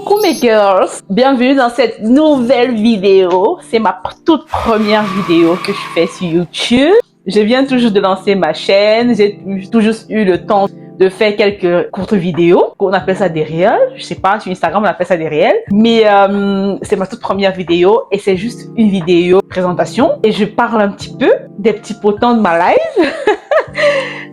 Coucou mes girls, bienvenue dans cette nouvelle vidéo. C'est ma toute première vidéo que je fais sur YouTube. Je viens toujours de lancer ma chaîne, j'ai tout juste eu le temps de faire quelques courtes vidéos, on appelle ça des réels, je sais pas, sur Instagram on appelle ça des réels, mais c'est ma toute première vidéo et c'est juste une vidéo présentation et je parle un petit peu des petits potins de ma live.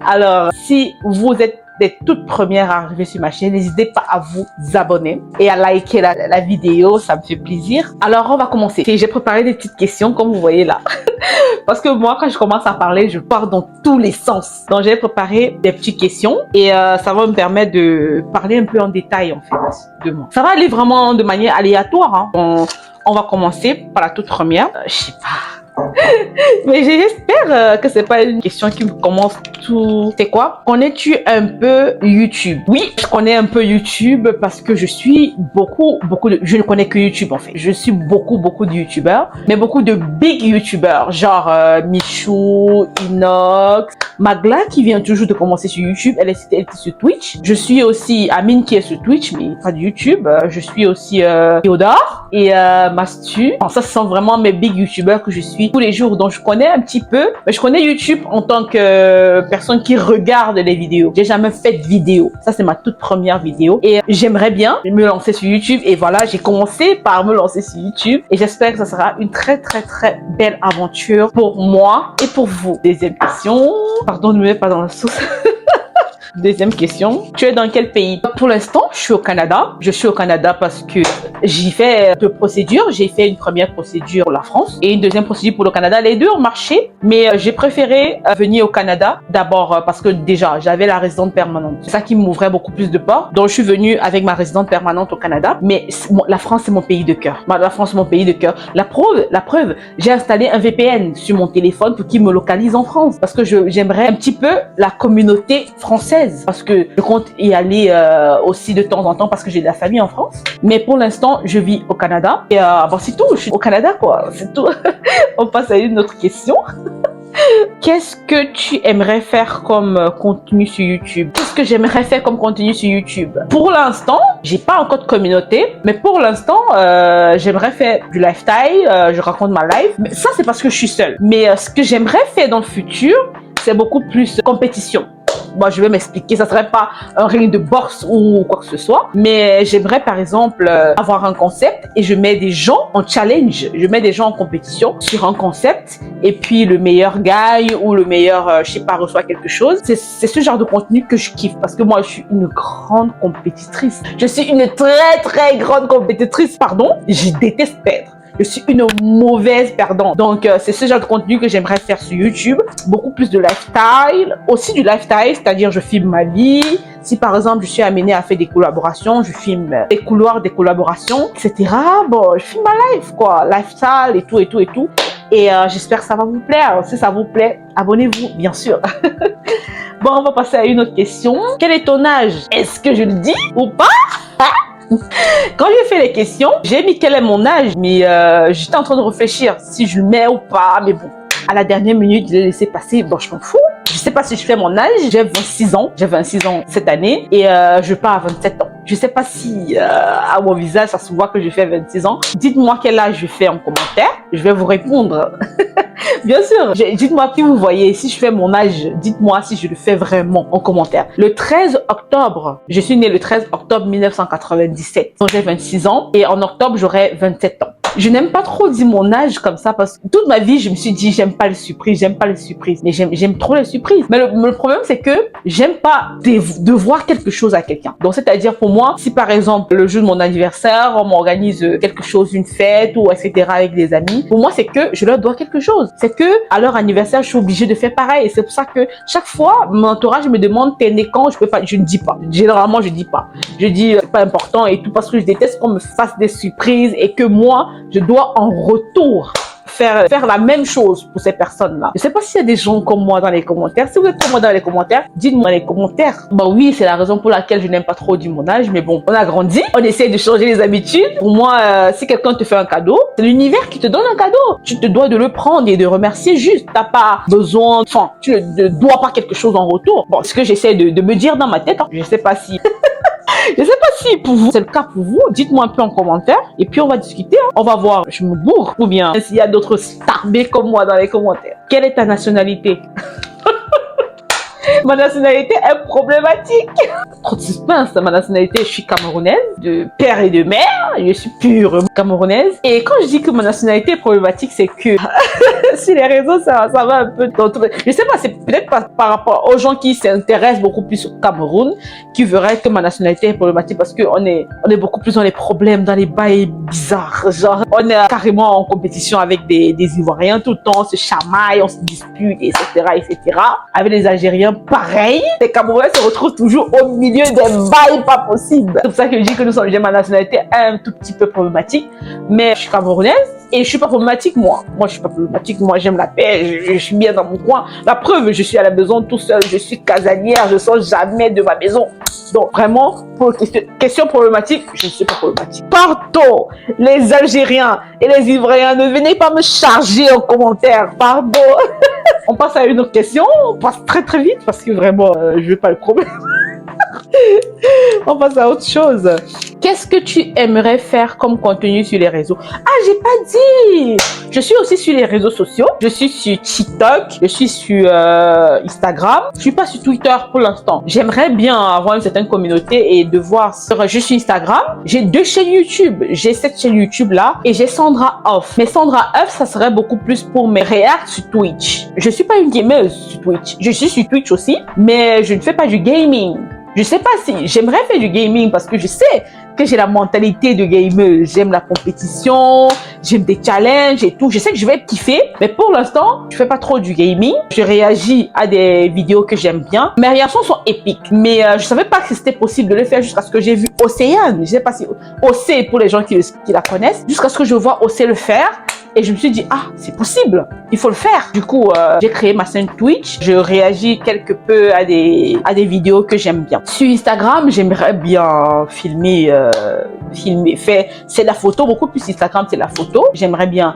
Alors, si vous êtes des toutes premières à arriver sur ma chaîne, n'hésitez pas à vous abonner et à liker la vidéo, ça me fait plaisir. Alors, on va commencer. J'ai préparé des petites questions comme vous voyez là. Parce que moi, quand je commence à parler, je pars dans tous les sens. Donc, j'ai préparé des petites questions et ça va me permettre de parler un peu en détail en fait de moi. Ça va aller vraiment de manière aléatoire. Hein. On va commencer par la toute première. Je sais pas. Mais j'espère que c'est pas une question qui commence tout. C'est quoi? Connais-tu un peu YouTube? Oui, je connais un peu YouTube parce que je suis beaucoup de... Je ne connais que YouTube en fait. Je suis beaucoup de YouTubeurs, mais beaucoup de big YouTubeurs, genre Michou, Inox, Magla qui vient toujours de commencer sur YouTube. Elle était sur Twitch. Je suis aussi Amine qui est sur Twitch, mais pas de YouTube. Je suis aussi Théodore et Mastu. Bon, ça, ce sont vraiment mes big YouTubeurs que je suis tous les jours, donc je connais un petit peu, mais je connais YouTube en tant que personne qui regarde les vidéos. J'ai jamais fait de vidéo. Ça, c'est ma toute première vidéo et j'aimerais bien me lancer sur YouTube et voilà, j'ai commencé par me lancer sur YouTube et j'espère que ça sera une très belle aventure pour moi et pour vous. Deuxième question. Pardon, ne me mets pas dans la sauce. Deuxième question. Tu es dans quel pays? Pour l'instant, je suis au Canada. Je suis au Canada parce que j'y fais deux procédures. J'ai fait une première procédure pour la France et une deuxième procédure pour le Canada. Les deux ont marché, mais j'ai préféré venir au Canada d'abord parce que déjà, j'avais la résidence permanente. C'est ça qui m'ouvrait beaucoup plus de portes. Donc, je suis venue avec ma résidence permanente au Canada. Mais la France, c'est mon pays de cœur. La France, c'est mon pays de cœur. La preuve, j'ai installé un VPN sur mon téléphone pour qu'il me localise en France parce que j'aimerais un petit peu la communauté française. Parce que je compte y aller aussi de temps en temps parce que j'ai de la famille en France. Mais pour l'instant, je vis au Canada. Et bon, c'est tout. Je suis au Canada, quoi. C'est tout. On passe à une autre question. Qu'est-ce que tu aimerais faire comme contenu sur YouTube? Qu'est-ce que j'aimerais faire comme contenu sur YouTube? Pour l'instant, j'ai pas encore de communauté, mais pour l'instant, j'aimerais faire du lifestyle, je raconte ma life. Mais ça, c'est parce que je suis seule. Mais ce que j'aimerais faire dans le futur, c'est beaucoup plus compétition. Moi, je vais m'expliquer, ça serait pas un ring de boxe ou quoi que ce soit, mais j'aimerais par exemple avoir un concept et je mets des gens en challenge, je mets des gens en compétition sur un concept et puis le meilleur gagne ou le meilleur, je sais pas, reçoit quelque chose. C'est ce genre de contenu que je kiffe parce que moi, je suis une grande compétitrice. Je suis une très grande compétitrice, pardon, je déteste perdre. Je suis une mauvaise perdante. Donc, c'est ce genre de contenu que j'aimerais faire sur YouTube. Beaucoup plus de lifestyle. Aussi du lifestyle, c'est-à-dire je filme ma vie. Si par exemple, je suis amenée à faire des collaborations, je filme les couloirs des collaborations, etc. Bon, je filme ma life, quoi. Lifestyle et tout. Et j'espère que ça va vous plaire. Si ça vous plaît, abonnez-vous, bien sûr. Bon, on va passer à une autre question. Quel est ton âge? Est-ce que je le dis ou pas? Quand j'ai fait les questions, j'ai mis quel est mon âge, mais j'étais en train de réfléchir si je le mets ou pas, mais bon, à la dernière minute, je l'ai laissé passer, bon, je m'en fous. Je sais pas si je fais mon âge, j'ai 26 ans cette année et je pars à 27 ans. Je sais pas si à mon visage, ça se voit que je fais 26 ans. Dites-moi quel âge je fais en commentaire, je vais vous répondre. Bien sûr, dites-moi qui vous voyez, si je fais mon âge, dites-moi si je le fais vraiment en commentaire. Le 13 octobre, je suis née le 13 octobre 1997, donc j'ai 26 ans et en octobre, j'aurai 27 ans. Je n'aime pas trop dire mon âge comme ça parce que toute ma vie, je me suis dit, j'aime pas les surprises. Mais j'aime trop les surprises. Mais le problème, c'est que j'aime pas devoir quelque chose à quelqu'un. Donc, c'est-à-dire pour moi, si par exemple, le jour de mon anniversaire, on m'organise quelque chose, une fête ou etc. avec des amis, pour moi, c'est que je leur dois quelque chose. C'est que à leur anniversaire, je suis obligée de faire pareil. Et c'est pour ça que chaque fois, mon entourage me demande, t'es né quand? Je ne dis pas. Généralement, je dis pas. Je dis, c'est pas important et tout parce que je déteste qu'on me fasse des surprises et que moi, je dois en retour faire la même chose pour ces personnes-là. Je sais pas s'il y a des gens comme moi dans les commentaires. Si vous êtes comme moi dans les commentaires, dites-moi dans les commentaires. Bah oui, c'est la raison pour laquelle je n'aime pas trop dire mon âge, mais bon, on a grandi, on essaie de changer les habitudes. Pour moi, si quelqu'un te fait un cadeau, c'est l'univers qui te donne un cadeau. Tu te dois de le prendre et de remercier juste. T'as pas besoin, enfin, tu ne dois pas quelque chose en retour. Bon, ce que j'essaie de me dire dans ma tête, hein, je sais pas si... Je sais pas si pour vous, c'est le cas pour vous. Dites-moi un peu en commentaire et puis on va discuter. Hein. On va voir, je me bourre ou bien s'il y a d'autres starbés comme moi dans les commentaires. Quelle est ta nationalité? Ma nationalité est problématique. Trop de suspense. Ma nationalité, je suis camerounaise, de père et de mère. Je suis pure camerounaise. Et quand je dis que ma nationalité est problématique, c'est que sur les réseaux, ça va un peu dans tout. Je sais pas, c'est peut-être par rapport aux gens qui s'intéressent beaucoup plus au Cameroun, qui verraient que ma nationalité est problématique parce qu'on est beaucoup plus dans les problèmes, dans les bails bizarres. Genre, on est carrément en compétition avec des Ivoiriens tout le temps, on se chamaille, on se dispute, etc., etc. Avec les Algériens, pareil. Les Camerounais se retrouvent toujours au milieu des bails pas possibles. C'est pour ça que je dis que j'ai ma nationalité un tout petit peu problématique. Mais je suis camerounaise et je suis pas problématique, moi. Moi, je suis pas problématique. Moi, j'aime la paix. Je suis bien dans mon coin. La preuve, je suis à la maison tout seul. Je suis casanière. Je sors jamais de ma maison. Donc, vraiment, pour question problématique, je ne suis pas problématique. Pardon, les Algériens et les Ivoiriens, ne venez pas me charger en commentaire. Pardon. On passe à une autre question. On passe très très vite parce que vraiment, je veux pas le problème. On passe à autre chose. Qu'est-ce que tu aimerais faire comme contenu sur les réseaux? Ah, j'ai pas dit! Je suis aussi sur les réseaux sociaux. Je suis sur TikTok. Je suis sur Instagram. Je suis pas sur Twitter pour l'instant. J'aimerais bien avoir une certaine communauté et de voir sur... Je suis Instagram. J'ai 2 chaînes YouTube. J'ai cette chaîne YouTube là et j'ai Sandra Off. Mais Sandra Off, ça serait beaucoup plus pour mes réacts sur Twitch. Je suis pas une gameuse sur Twitch. Je suis sur Twitch aussi, mais je ne fais pas du gaming. Je sais pas si j'aimerais faire du gaming parce que je sais que j'ai la mentalité de gamer. J'aime la compétition, j'aime des challenges et tout. Je sais que je vais kiffer, mais pour l'instant, je fais pas trop du gaming. Je réagis à des vidéos que j'aime bien. Mes réactions sont épiques, mais je savais pas que c'était possible de le faire jusqu'à ce que j'ai vu Océane. Je sais pas si Océ pour les gens qui la connaissent, jusqu'à ce que je vois Océ le faire. Et je me suis dit, ah, c'est possible, il faut le faire. Du coup, j'ai créé ma chaîne Twitch. Je réagis quelque peu à des vidéos que j'aime bien. Sur Instagram, j'aimerais bien filmer, c'est la photo, beaucoup plus Instagram, c'est la photo. J'aimerais bien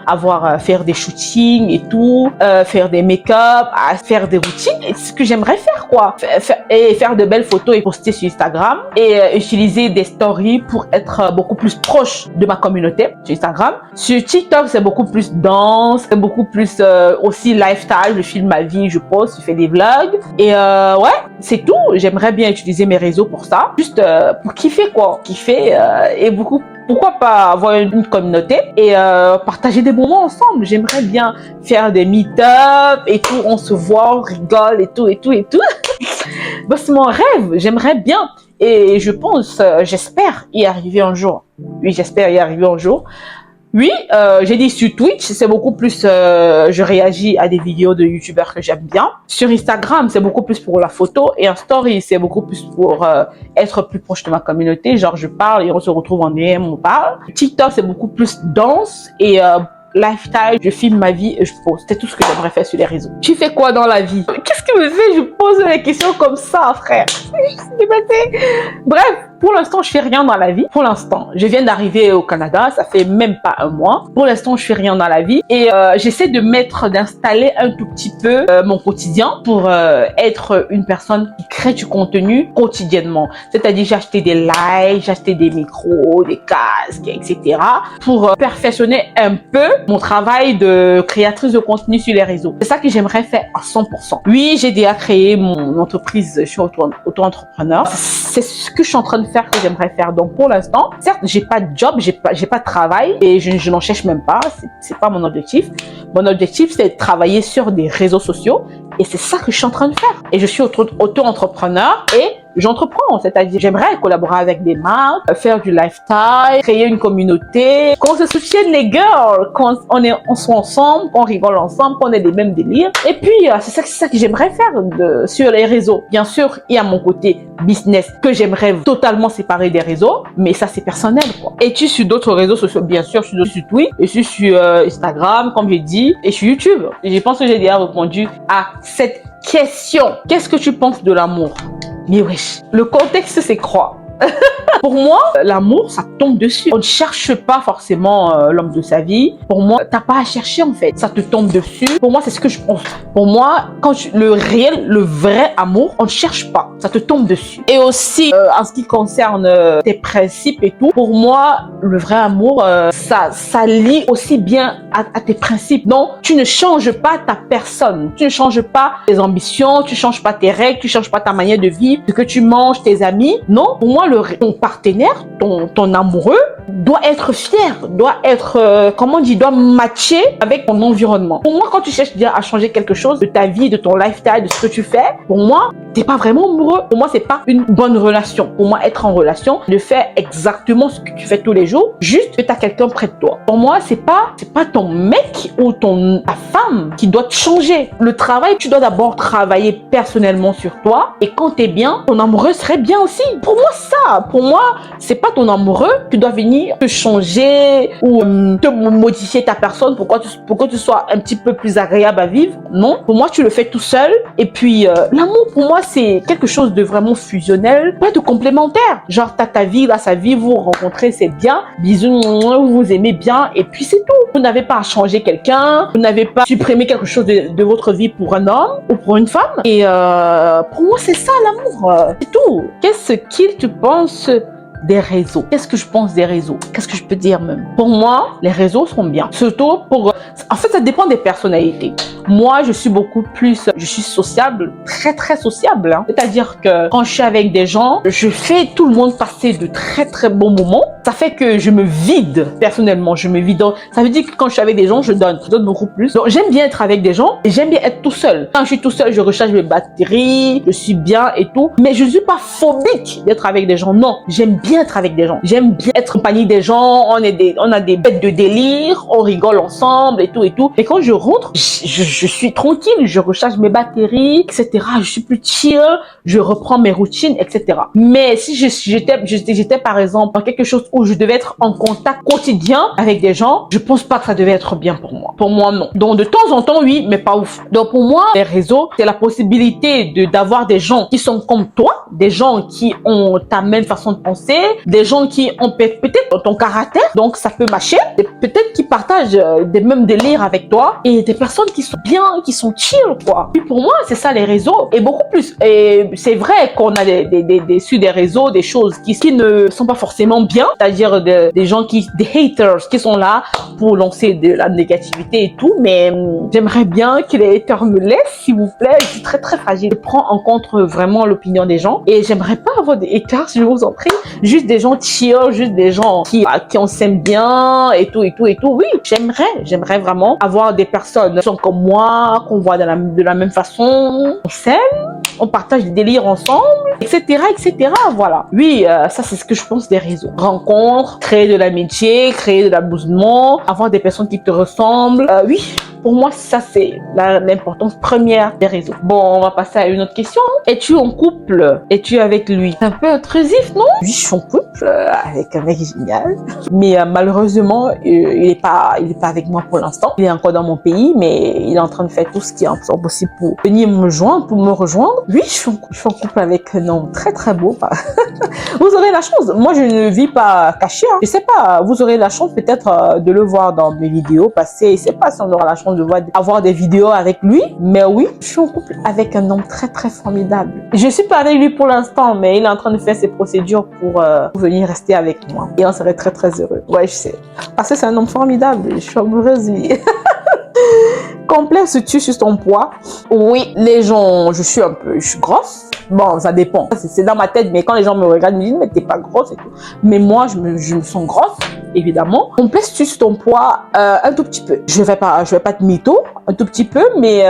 faire des shootings et tout, faire des make-up, faire des routines. Et ce que j'aimerais faire, quoi. Faire de belles photos et poster sur Instagram. Et utiliser des stories pour être beaucoup plus proche de ma communauté sur Instagram. Sur TikTok, c'est beaucoup plus danse, beaucoup plus aussi lifestyle. Je filme ma vie, je poste, je fais des vlogs. Et ouais, c'est tout. J'aimerais bien utiliser mes réseaux pour ça. Juste pour kiffer, quoi. Kiffer et pourquoi pas avoir une communauté et partager des moments ensemble. J'aimerais bien faire des meet-up et tout. On se voit, on rigole et tout et tout et tout. Bah, c'est mon rêve. J'aimerais bien. Et je pense, j'espère y arriver un jour. Oui, j'espère y arriver un jour. Oui, j'ai dit sur Twitch, c'est beaucoup plus, je réagis à des vidéos de youtubeurs que j'aime bien. Sur Instagram, c'est beaucoup plus pour la photo et en story, c'est beaucoup plus pour être plus proche de ma communauté. Genre, je parle et on se retrouve en DM, on parle. TikTok, c'est beaucoup plus danse et lifestyle, je filme ma vie et je poste. C'est tout ce que j'aimerais faire sur les réseaux. Tu fais quoi dans la vie? Qu'est-ce qui me fait? Je pose des questions comme ça, frère. Bref, pour l'instant, je fais rien dans la vie. Pour l'instant, je viens d'arriver au Canada, ça fait même pas un mois. Pour l'instant, je fais rien dans la vie et j'essaie d'installer un tout petit peu mon quotidien pour être une personne qui crée du contenu quotidiennement. C'est-à-dire, j'ai acheté des lights, j'ai acheté des micros, des casques, etc. pour perfectionner un peu mon travail de créatrice de contenu sur les réseaux. C'est ça que j'aimerais faire à 100%. Oui, j'ai déjà créé mon entreprise, je suis auto-entrepreneur. C'est ce que je suis en train de faire que j'aimerais faire. Donc pour l'instant, certes, j'ai pas de job, j'ai pas de travail et je n'en cherche même pas. C'est pas mon objectif. Mon objectif, c'est de travailler sur des réseaux sociaux et c'est ça que je suis en train de faire. Et je suis auto-entrepreneur et j'entreprends, c'est-à-dire j'aimerais collaborer avec des marques, faire du lifestyle, créer une communauté, qu'on se soutienne les girls, on soit ensemble, qu'on rigole ensemble, qu'on ait les mêmes délires. Et puis c'est ça que j'aimerais faire sur les réseaux. Bien sûr, il y a mon côté business que j'aimerais totalement séparer des réseaux, mais ça c'est personnel, quoi. Et tu sur d'autres réseaux sociaux, bien sûr, je suis sur Twitter, je suis sur Instagram, comme j'ai dit, et sur YouTube. Et je pense que j'ai déjà répondu à cette question. Qu'est-ce que tu penses de l'amour? Mais wesh, le contexte c'est quoi? Pour moi, l'amour, ça tombe dessus. On ne cherche pas forcément l'homme de sa vie. Pour moi, t'as pas à chercher en fait. Ça te tombe dessus. Pour moi, c'est ce que je pense. Pour moi, le réel, le vrai amour, on ne cherche pas. Ça te tombe dessus. Et aussi, en ce qui concerne tes principes et tout, pour moi, le vrai amour, ça lie aussi bien à tes principes. Donc, tu ne changes pas ta personne. Tu ne changes pas tes ambitions. Tu ne changes pas tes règles. Tu ne changes pas ta manière de vivre, ce que tu manges, tes amis. Non, pour moi, ton partenaire, ton amoureux, doit être fier, doit être, doit matcher avec ton environnement. Pour moi, quand tu cherches bien à changer quelque chose de ta vie, de ton lifestyle, de ce que tu fais, pour moi, t'es pas vraiment amoureux. Pour moi, c'est pas une bonne relation. Pour moi, être en relation, de faire exactement ce que tu fais tous les jours, juste que t'as quelqu'un près de toi. Pour moi, c'est pas ton mec ou ta femme qui doit te changer. Le travail, tu dois d'abord travailler personnellement sur toi. Et quand t'es bien, ton amoureux serait bien aussi. Pour moi, c'est pas ton amoureux qui doit venir te changer ou te modifier ta personne pour que tu sois un petit peu plus agréable à vivre. Non, pour moi, tu le fais tout seul. Et puis, l'amour, pour moi, c'est quelque chose de vraiment fusionnel, pas de complémentaire. Genre, t'as ta vie, là, sa vie, vous vous rencontrez, c'est bien. Bisous, vous vous aimez bien. Et puis, c'est tout. Vous n'avez pas à changer quelqu'un. Vous n'avez pas à supprimer quelque chose de votre vie pour un homme ou pour une femme. Et pour moi, c'est ça, l'amour. C'est tout. Qu'est-ce qu'il te pense des réseaux? Qu'est-ce que je pense des réseaux? Qu'est-ce que je peux dire même? Pour moi, les réseaux sont bien. Surtout en fait, ça dépend des personnalités. Moi, je suis sociable, très très sociable. Hein. C'est-à-dire que quand je suis avec des gens, je fais tout le monde passer de très très bons moments. Ça fait que je me vide, personnellement, je me vide. Ça veut dire que quand je suis avec des gens, je donne beaucoup plus. Donc, j'aime bien être avec des gens et j'aime bien être tout seul. Quand je suis tout seul, je recharge mes batteries, je suis bien et tout. Mais je suis pas phobique d'être avec des gens. Non, j'aime bien être avec des gens. J'aime bien être en compagnie des gens. On a des bêtes de délire, on rigole ensemble et tout et tout. Et quand je rentre, je suis tranquille, je recharge mes batteries, etc. Je suis plus chill, je reprends mes routines, etc. Mais si j'étais par exemple dans quelque chose où je devais être en contact quotidien avec des gens, je pense pas que ça devait être bien pour moi. Pour moi, non. Donc de temps en temps, oui, mais pas ouf. Donc pour moi, les réseaux, c'est la possibilité d'avoir des gens qui sont comme toi, des gens qui ont ta même façon de penser, des gens qui ont peut-être ton caractère, donc ça peut matcher, peut-être qui partagent des mêmes délires avec toi, et des personnes qui sont bien, qui sont chill, quoi. Puis pour moi, c'est ça les réseaux, et beaucoup plus. Et c'est vrai qu'on a sur des réseaux des choses qui ne sont pas forcément bien, c'est-à-dire des gens des haters qui sont là pour lancer de la négativité et tout, mais j'aimerais bien que les haters me laissent, s'il vous plaît. Je suis très très fragile. Je prends en compte vraiment l'opinion des gens, et j'aimerais pas avoir des haters, je vous en prie. Juste des gens chill, juste des gens qui on s'aime bien et tout et tout et tout. Oui, j'aimerais vraiment avoir des personnes qui sont comme moi, qu'on voit de la même façon, on s'aime, on partage des délires ensemble, etc., etc. Voilà. Oui, ça c'est ce que je pense des réseaux. Rencontres, créer de l'amitié, créer de l'amusement, avoir des personnes qui te ressemblent. Oui, pour moi ça c'est l'importance première des réseaux. Bon, on va passer à une autre question. Es-tu en couple? Es-tu avec lui? C'est un peu intrusif, non? Oui, je suis en couple avec un mec génial, mais malheureusement il est pas avec moi pour l'instant. Il est encore dans mon pays, mais il est en train de faire tout ce qui est possible pour venir me joindre, pour me rejoindre. Oui, je suis en couple avec un homme très très beau. Vous aurez la chance. Moi, je ne vis pas caché. Hein. Je sais pas. Vous aurez la chance peut-être de le voir dans mes vidéos passées. Je sais pas si on aura la chance de avoir des vidéos avec lui, mais oui, je suis en couple avec un homme très très formidable. Je suis pas avec lui pour l'instant, mais il est en train de faire ses procédures pour venir rester avec moi. Et on serait très très heureux. Ouais, je sais. Parce que c'est un homme formidable. Je suis amoureuse de lui. Complexe-tu sur ton poids? Oui, les gens, je suis grosse. Bon, ça dépend. C'est dans ma tête, mais quand les gens me regardent, ils me disent, mais t'es pas grosse et tout. Mais moi, je me sens grosse, évidemment. Complexe-tu sur ton poids? Un tout petit peu. Je vais pas te mytho, un tout petit peu, mais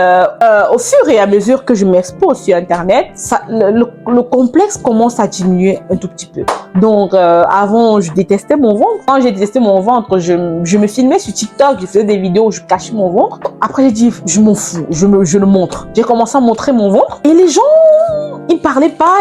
au fur et à mesure que je m'expose sur Internet, le complexe commence à diminuer un tout petit peu. Donc, avant, je détestais mon ventre. Quand j'ai détesté mon ventre, je me filmais sur TikTok, je faisais des vidéos où je cachais mon ventre. Après, j'ai dit, je m'en fous, je le montre. J'ai commencé à montrer mon ventre et les gens Ils ne parlaient pas,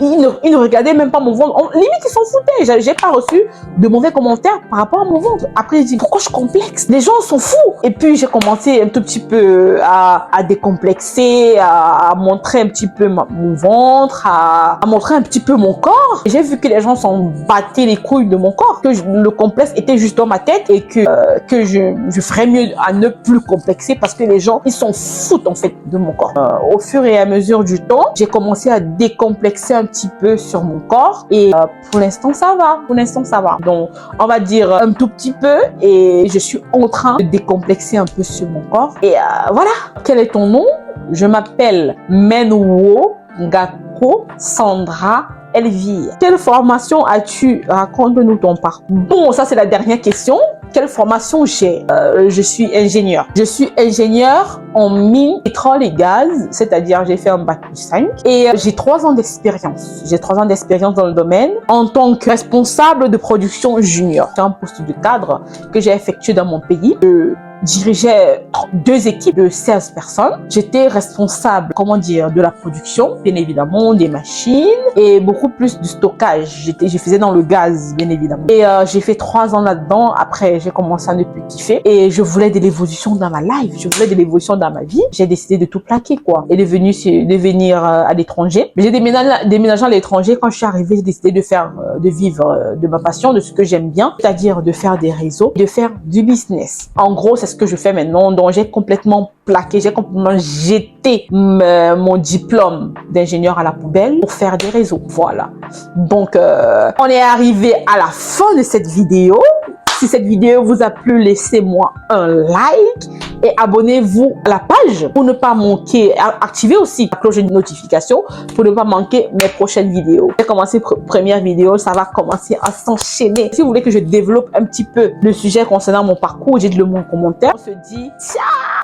ils ne regardaient même pas mon ventre. Limite, ils s'en foutaient. J'ai pas reçu de mauvais commentaires par rapport à mon ventre. Après, je dis, pourquoi je complexe? Les gens sont fous. Et puis, j'ai commencé un tout petit peu à décomplexer, à montrer un petit peu mon ventre, à montrer un petit peu mon corps. J'ai vu que les gens s'en battaient les couilles de mon corps, que le complexe était juste dans ma tête et que je ferais mieux à ne plus complexer parce que les gens, ils s'en foutent en fait de mon corps. Au fur et à mesure du temps, j'ai commencé à décomplexer un petit peu sur mon corps et pour l'instant, ça va. Pour l'instant, ça va. Donc, on va dire un tout petit peu et je suis en train de décomplexer un peu sur mon corps. Et voilà. Quel est ton nom? Je m'appelle Menwo Ngako Sandra Elvire. Quelle formation as-tu? Raconte-nous ton parcours. Bon, ça c'est la dernière question. Quelle formation j'ai? Je suis ingénieur. Je suis ingénieur en mine, pétrole et gaz, c'est-à-dire j'ai fait un bac plus 5 et j'ai 3 ans d'expérience. J'ai 3 ans d'expérience dans le domaine en tant que responsable de production junior. C'est un poste de cadre que j'ai effectué dans mon pays. Je dirigeais 2 équipes de 16 personnes. J'étais responsable, de la production, bien évidemment, des machines et beaucoup plus du stockage. Je faisais dans le gaz, bien évidemment. Et j'ai fait 3 ans là-dedans. Après, j'ai commencé à ne plus kiffer et je voulais de l'évolution dans ma life. Je voulais de l'évolution dans ma vie. J'ai décidé de tout plaquer, quoi. Et de venir à l'étranger. Mais j'ai déménagé à l'étranger. Quand je suis arrivée, j'ai décidé de vivre de ma passion, de ce que j'aime bien, c'est-à-dire de faire des réseaux, de faire du business. En gros, c'est ce que je fais maintenant. Donc, j'ai complètement plaqué, j'ai complètement jeté mon diplôme d'ingénieur à la poubelle pour faire des réseaux. Voilà. Donc, on est arrivé à la fin de cette vidéo. Si cette vidéo vous a plu, laissez-moi un like et abonnez-vous à la page pour ne pas manquer, activez aussi la cloche de notification pour ne pas manquer mes prochaines vidéos. J'ai commencé première vidéo, ça va commencer à s'enchaîner. Si vous voulez que je développe un petit peu le sujet concernant mon parcours, dites-le moi en commentaire. On se dit ciao!